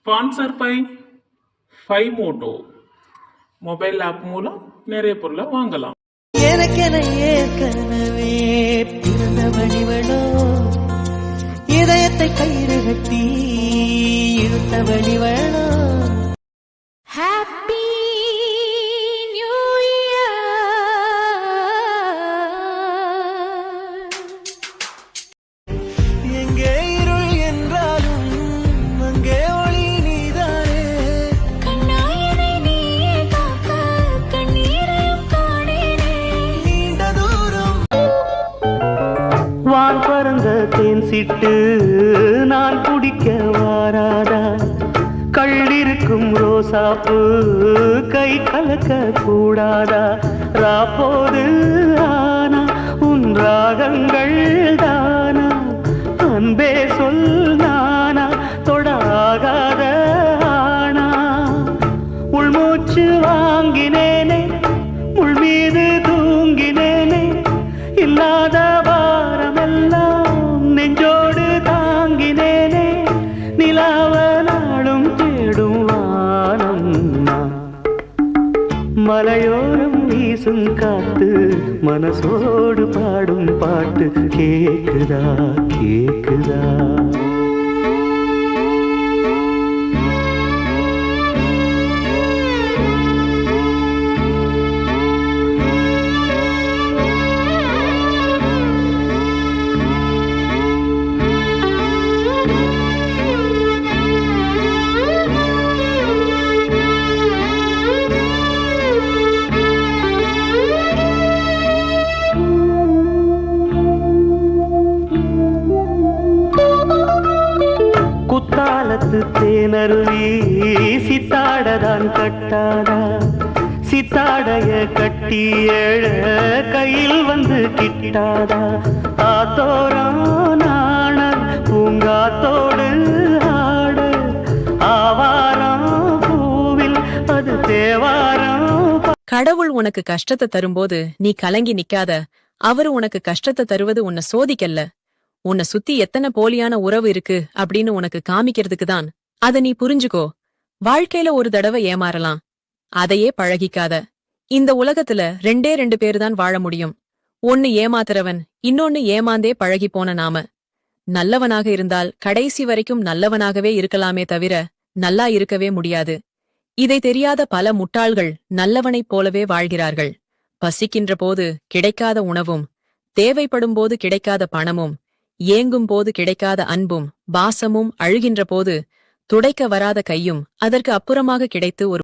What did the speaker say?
Sponsor by five moto mobile app மூலம் நிறைய பொருளை வாங்கலாம். எனக்கென ஏற்கனவே பிறந்தவனிவளோ, இதயத்தை கயிறு கட்டி இழுத்தவனிவளோ. Happy new year. எங்கே இருள் என்றாலும் அங்கே ஒளி நீதானே. கண்ணாயனை நீயே காக்க கண்ணீரையும் காணேனே. நீண்ட தூரம் வான் பறந்த தேன் சிட்டு நான் குடிக்க வாராதா. கள்ளிருக்கும் ரோசாப்பு கை கலக்க கூடாதா. ராப்போது ஆனா உன் ராகங்கள் தானா. அன்பே சொல் நானா தொடாகாத ஆனா. உள்மூச்சு வாங்கினேனே உள் மீது தூங்கினேனே. இல்லாத வாரமெல்லாம் நெஞ்சோடு தாங்கினேனே. நிலாவ நாளும் தேடும் வானம் நான். மலையோரம் வீசும் காத்து மனசோடு பாடும் பாட்டு கேக்குதா கேக்குதா. குத்தாலத்து தேனருவி சித்தாடதான் கட்டாதா. சித்தாடைய கட்டி எழ கையில் வந்து கிட்டாதா. ஆத்தோரம் நாண பூங்காத்தோடு ஆட. ஆவாரம் பூவில் அது தேவாரம். கடவுள் உனக்கு கஷ்டத்தை தரும்போது நீ கலங்கி நிக்காத. அவரு உனக்கு கஷ்டத்தை தருவது உன்னை சோதிக்கல்ல, உன்னை சுத்தி எத்தனை போலியான உறவு இருக்கு அப்படின்னு உனக்கு காமிக்கிறதுக்கு தான். அத நீ புரிஞ்சுக்கோ. வாழ்க்கையில ஒரு தடவை ஏமாறலாம், அதையே பழகிக்காத. இந்த உலகத்துல ரெண்டு பேரு தான் வாழ முடியும். ஒன்னு ஏமாத்துறவன், இன்னொன்னு ஏமாந்தே பழகி போன நாம. நல்லவனாக இருந்தால் கடைசி வரைக்கும் நல்லவனாகவே இருக்கலாமே தவிர நல்லா இருக்கவே முடியாது. இதை தெரியாத பல முட்டாள்கள் நல்லவனைப் போலவே வாழ்கிறார்கள். பசிக்கின்ற போது கிடைக்காத உணவும், தேவைப்படும் போது கிடைக்காத பணமும், ஏங்கும் போது கிடைக்காத அன்பும் பாசமும், அழுகின்ற போது துடைக்க வராத கையும் அதற்கு அப்புறமாக கிடைத்து ஒரு